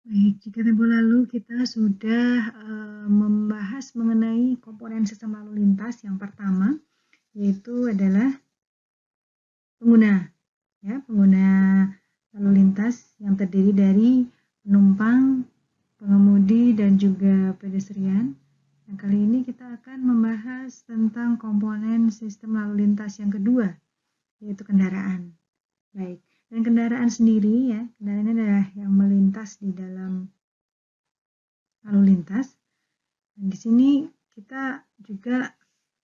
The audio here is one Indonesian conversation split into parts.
Baik, jika tempo lalu kita sudah membahas mengenai komponen sistem lalu lintas. Yang pertama yaitu adalah pengguna, ya, pengguna lalu lintas yang terdiri dari penumpang, pengemudi, dan juga pedestrian. Nah, kali ini kita akan membahas tentang komponen sistem lalu lintas yang kedua, yaitu kendaraan. Baik, dan kendaraan sendiri, ya, kendaraan ini adalah yang melintas di dalam lalu lintas. Dan di sini kita juga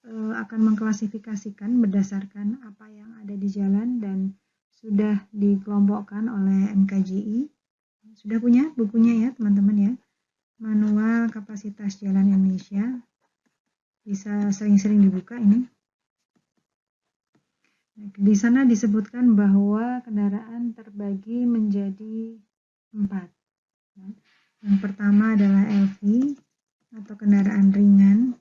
akan mengklasifikasikan berdasarkan apa yang ada di jalan dan sudah dikelompokkan oleh MKJI. Sudah punya bukunya ya teman-teman ya, Manual Kapasitas Jalan Indonesia. Bisa sering-sering dibuka ini. Di sana disebutkan bahwa kendaraan terbagi menjadi 4. Yang pertama adalah LV atau kendaraan ringan.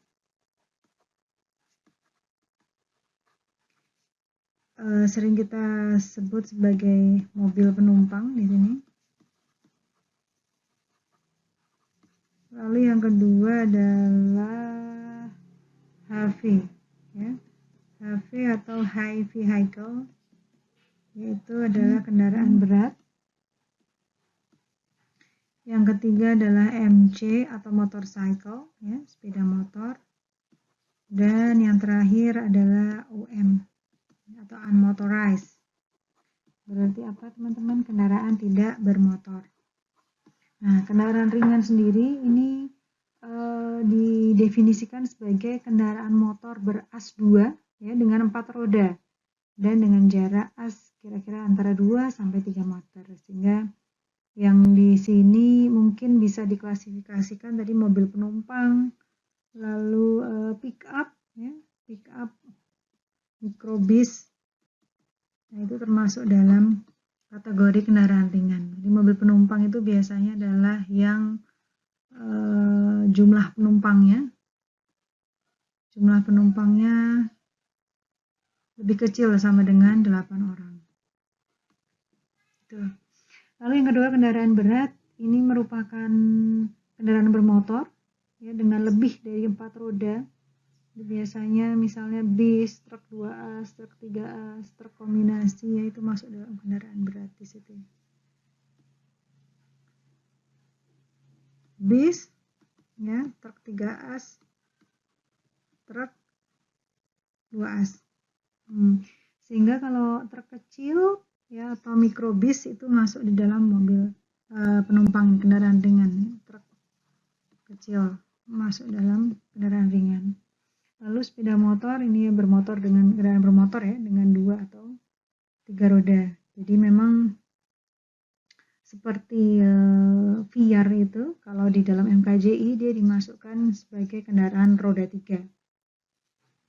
Sering kita sebut sebagai mobil penumpang di sini. Lalu yang kedua adalah HV, ya. HV atau high vehicle, yaitu adalah kendaraan berat. Yang ketiga adalah MC atau motorcycle, ya, sepeda motor. Dan yang terakhir adalah UM atau unmotorized. Berarti apa teman-teman? Kendaraan tidak bermotor. Nah, kendaraan ringan sendiri ini didefinisikan sebagai kendaraan motor beras 2, ya, dengan 4 roda dan dengan jarak as kira-kira antara 2 sampai 3 meter. Sehingga yang di sini mungkin bisa diklasifikasikan tadi mobil penumpang, lalu pick up, ya, pick up, mikrobis. Nah, itu termasuk dalam kategori kendaraan ringan. Jadi mobil penumpang itu biasanya adalah yang jumlah penumpangnya lebih kecil sama dengan 8 orang. Itu. Lalu yang kedua kendaraan berat, ini merupakan kendaraan bermotor, ya, dengan lebih dari 4 roda. Biasanya misalnya bis, truk 2as, truk 3as, truk kombinasi, ya, itu masuk dalam kendaraan berat di situ. Bis, ya, truk 3as, truk 2as. Sehingga kalau truk kecil, ya, atau mikrobis itu masuk di dalam mobil penumpang kendaraan ringan, ya. Truk kecil masuk dalam kendaraan ringan. Lalu sepeda motor ini bermotor dengan kendaraan bermotor, ya, dengan 2 atau 3 roda. Jadi memang seperti VR itu, kalau di dalam MKJI dia dimasukkan sebagai kendaraan roda 3.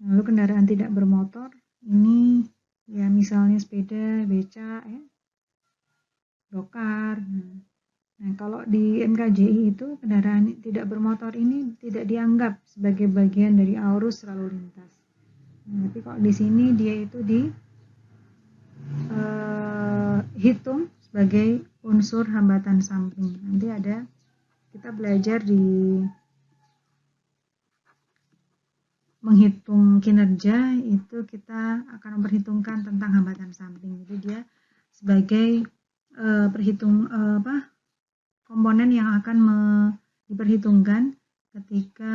Lalu kendaraan tidak bermotor ini, ya, misalnya sepeda, beca, ya, dokar. Nah, kalau di MKJI itu kendaraan tidak bermotor ini tidak dianggap sebagai bagian dari arus lalu lintas. Nah, tapi kalau di sini dia itu dihitung sebagai unsur hambatan samping. Nanti ada kita belajar di menghitung kinerja itu kita akan memperhitungkan tentang hambatan samping. Jadi dia sebagai komponen yang akan diperhitungkan ketika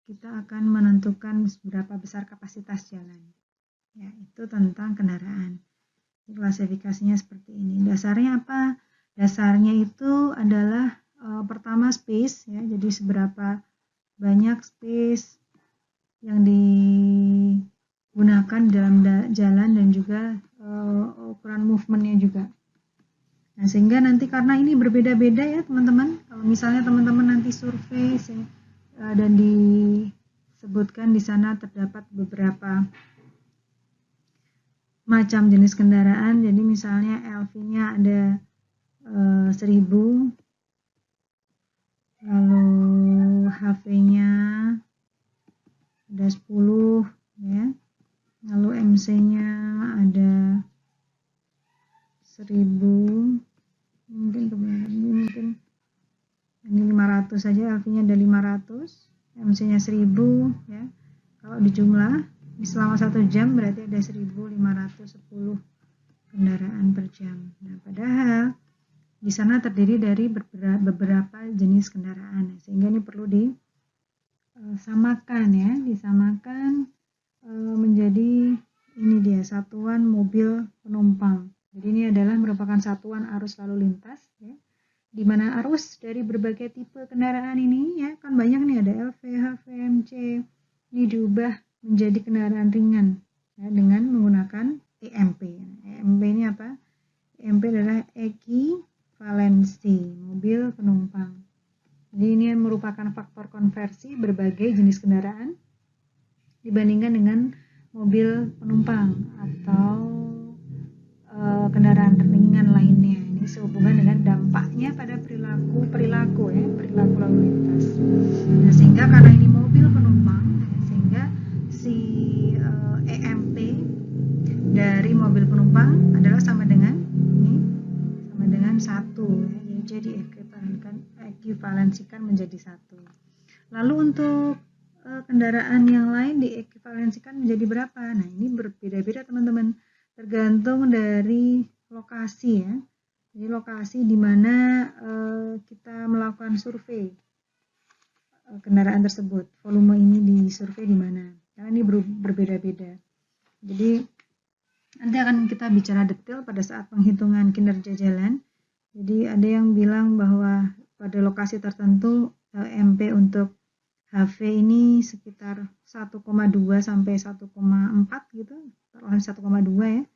kita akan menentukan seberapa besar kapasitas jalan. Ya, itu tentang kendaraan. Klasifikasinya seperti ini. Dasarnya apa? Dasarnya itu adalah pertama space, ya. Jadi seberapa banyak space yang digunakan dalam jalan dan juga ukuran movementnya juga. Nah, sehingga nanti karena ini berbeda-beda, ya teman-teman. Kalau misalnya teman-teman nanti survei dan disebutkan di sana terdapat beberapa macam jenis kendaraan. Jadi misalnya LV-nya ada 1000, lalu HV-nya ada 10, ya. Lalu MC-nya ada 1000. Mungkin satu saja LV-nya ada 500, MC-nya 1000 ya. Kalau dijumlah selama 1 jam berarti ada 1510 kendaraan per jam. Nah, padahal di sana terdiri dari beberapa jenis kendaraan, sehingga ini perlu disamakan ya, menjadi ini dia satuan mobil penumpang. Jadi ini adalah merupakan satuan arus lalu lintas ya, di mana arus dari berbagai tipe kendaraan ini ya kan banyak nih, ada LV, HV, MC, ini diubah menjadi kendaraan ringan ya, dengan menggunakan EMP. EMP ini apa? EMP adalah ekivalensi mobil penumpang. Jadi ini merupakan faktor konversi berbagai jenis kendaraan dibandingkan dengan mobil penumpang atau kendaraan ringan lainnya. Ini sehubungan dengan dampaknya pada perilaku lalu lintas. Nah, sehingga karena ini mobil penumpang, sehingga si EMP dari mobil penumpang adalah sama dengan 1 ya, jadi ekivalensikan menjadi 1. Lalu untuk kendaraan yang lain diekivalensikan menjadi berapa? Nah, ini berbeda-beda teman-teman, tergantung dari lokasi ya. Jadi lokasi di mana kita melakukan survei kendaraan tersebut, volume ini disurvei di mana, karena ini berbeda-beda. Jadi nanti akan kita bicara detail pada saat penghitungan kinerja jalan. Jadi ada yang bilang bahwa pada lokasi tertentu MP untuk HV ini sekitar 1,2 sampai 1,4 gitu, taruhan 1,2 ya.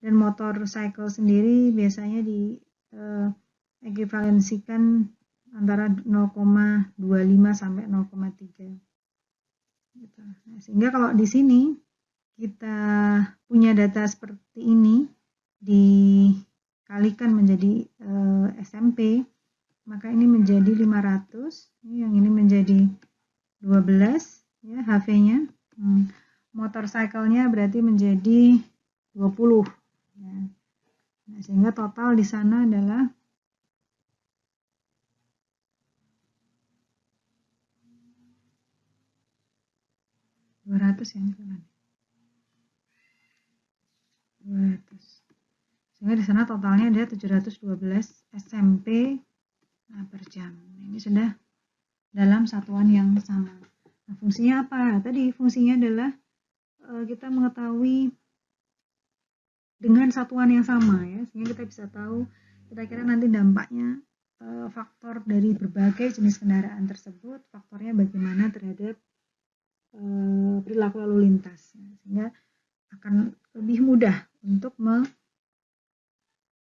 Dan motorcycle sendiri biasanya di ekivalensikan antara 0,25 sampai 0,3 gitu. Nah, sehingga kalau di sini kita punya data seperti ini dikalikan menjadi SMP, maka ini menjadi 500, yang ini menjadi 12 ya HV-nya. Motorcycle-nya berarti menjadi 20 ya. Nah, sehingga total di sana adalah 200 ya, 200. Sehingga di sana totalnya ada 712 SMP per jam. Ini sudah dalam satuan yang sama. Nah, fungsinya apa? Tadi fungsinya adalah kita mengetahui dengan satuan yang sama ya, sehingga kita bisa tahu kira-kira nanti dampaknya faktor dari berbagai jenis kendaraan tersebut, faktornya bagaimana terhadap perilaku lalu lintas, sehingga akan lebih mudah untuk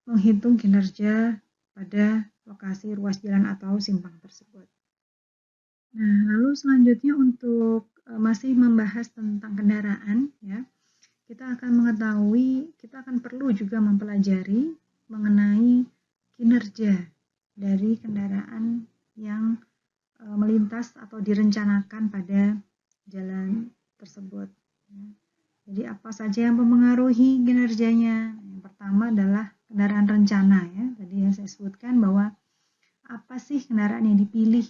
menghitung kinerja pada lokasi ruas jalan atau simpang tersebut. Nah, lalu selanjutnya untuk masih membahas tentang kendaraan ya, kita akan perlu juga mempelajari mengenai kinerja dari kendaraan yang melintas atau direncanakan pada jalan tersebut. Jadi apa saja yang mempengaruhi kinerjanya? Yang pertama adalah kendaraan rencana ya. Tadi yang saya sebutkan bahwa apa sih kendaraan yang dipilih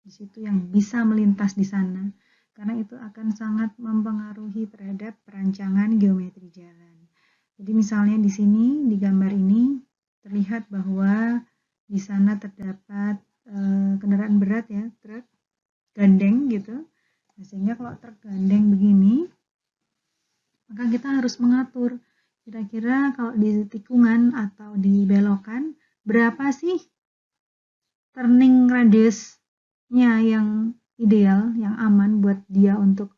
di situ yang bisa melintas di sana, karena itu akan sangat mempengaruhi terhadap perancangan geometri jalan. Jadi misalnya di sini di gambar ini terlihat bahwa di sana terdapat kendaraan berat ya, truk gandeng gitu. Nah, sehingga kalau truk gandeng begini, maka kita harus mengatur kira-kira kalau di tikungan atau di belokan berapa sih turning radiusnya yang ideal, yang aman buat dia untuk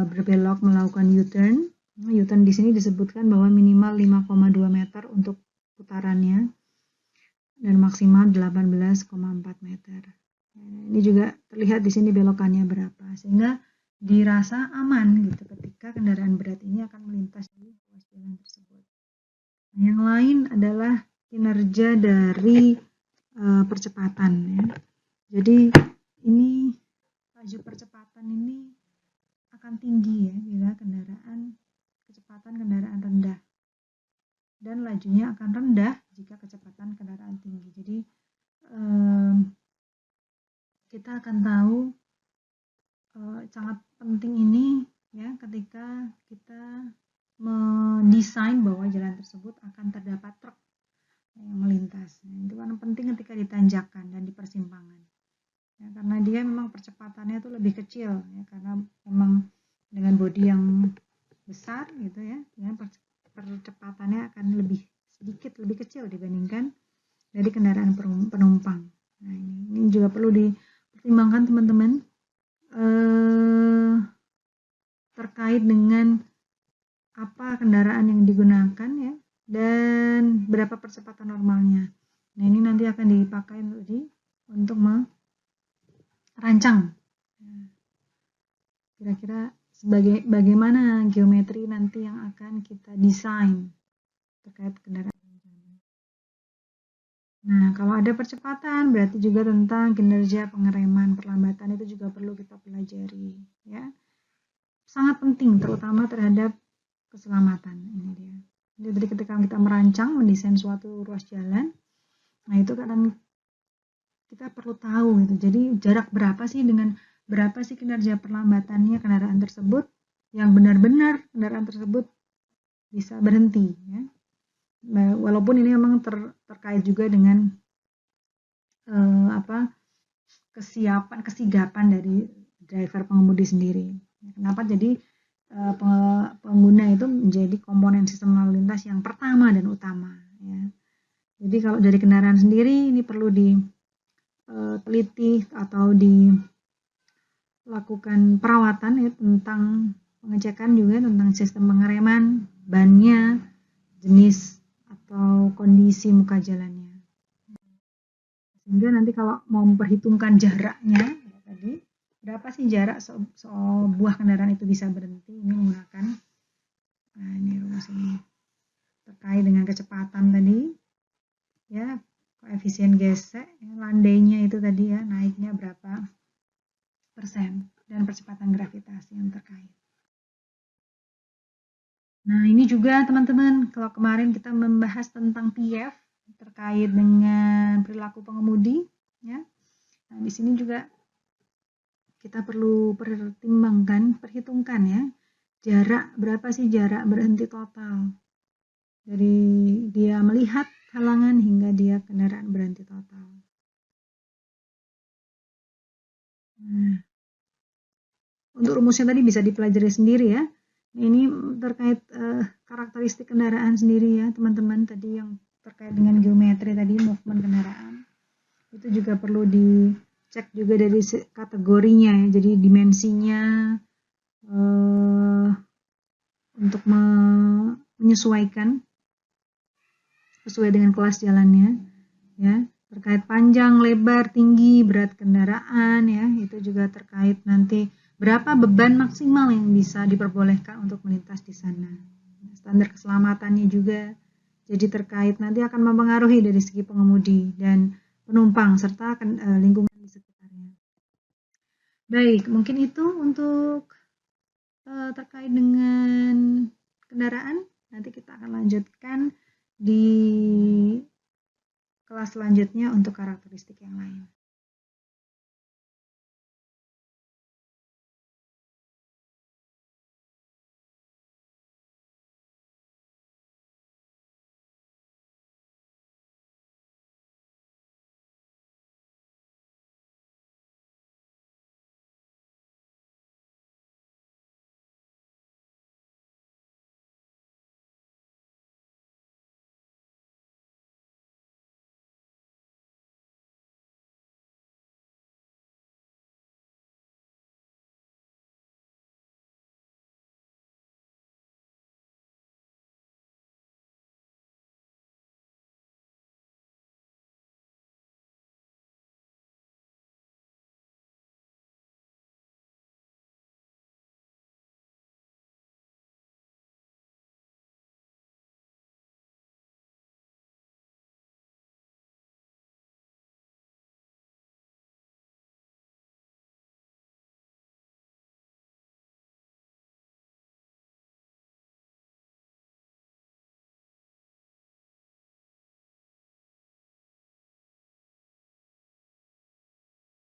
berbelok melakukan U-turn. U-turn di sini disebutkan bahwa minimal 5,2 meter untuk putarannya dan maksimal 18,4 meter. Ini juga terlihat di sini belokannya berapa, sehingga dirasa aman gitu ketika kendaraan berat ini akan melintas di ruas jalan tersebut. Nah, yang lain adalah kinerja dari percepatan ya. Jadi ini laju percepatan ini akan tinggi ya bila kecepatan kendaraan rendah, dan lajunya akan rendah jika kecepatan kendaraan tinggi. Jadi kita akan tahu sangat penting ini ya ketika kita mendesain bahwa jalan tersebut akan terdapat truk yang melintas. Nah, itu kan penting ketika ditanjakan dan di persimpangan. Ya, karena dia memang percepatannya itu lebih kecil ya, karena memang dengan bodi yang besar gitu ya percepatannya akan sedikit lebih kecil dibandingkan dari kendaraan penumpang. Nah, ini juga perlu dipertimbangkan teman-teman terkait dengan apa kendaraan yang digunakan ya dan berapa percepatan normalnya. Nah, ini nanti akan dipakai untuk merancang kira-kira bagaimana geometri nanti yang akan kita desain terkait kendaraan. Nah, kalau ada percepatan berarti juga tentang kinerja pengereman, perlambatan itu juga perlu kita pelajari ya. Sangat penting terutama terhadap keselamatan ini dia. Jadi ketika kita merancang, mendesain suatu ruas jalan, nah itu kan kita perlu tahu gitu. Jadi jarak berapa sih kinerja perlambatannya kendaraan tersebut yang benar-benar kendaraan tersebut bisa berhenti ya. Walaupun ini memang terkait juga dengan kesigapan dari driver pengemudi sendiri. Kenapa jadi pengguna itu menjadi komponen sistem lalu lintas yang pertama dan utama ya. Jadi kalau dari kendaraan sendiri ini perlu diteliti atau dilakukan perawatan ya, tentang pengecekan juga tentang sistem pengereman, bannya, jenis atau kondisi muka jalannya. Sehingga nanti kalau mau memperhitungkan jaraknya ya tadi, berapa sih jarak sebuah kendaraan itu bisa berhenti, ini menggunakan ini rumus ini terkait dengan kecepatan tadi ya, koefisien gesek ya, landainya itu tadi ya naiknya berapa persen dan percepatan gravitasi yang terkait. Nah, ini juga teman-teman, kalau kemarin kita membahas tentang PF terkait dengan perilaku pengemudi ya. Nah, di sini juga kita perlu perhitungkan ya, berapa sih jarak berhenti total dari dia melihat halangan hingga dia kendaraan berhenti total. Nah, untuk rumusnya tadi bisa dipelajari sendiri ya. Nah, ini terkait karakteristik kendaraan sendiri ya teman-teman, tadi yang terkait dengan geometri tadi, movement kendaraan. Itu juga perlu dicek juga dari kategorinya ya, jadi dimensinya untuk menyesuaikan sesuai dengan kelas jalannya ya, terkait panjang, lebar, tinggi, berat kendaraan ya, itu juga terkait nanti berapa beban maksimal yang bisa diperbolehkan untuk melintas di sana. Standar keselamatannya juga jadi terkait nanti akan mempengaruhi dari segi pengemudi dan penumpang serta lingkungan di sekitarnya. Baik, mungkin itu untuk terkait dengan kendaraan. Nanti kita akan lanjutkan di kelas selanjutnya untuk karakteristik yang lain.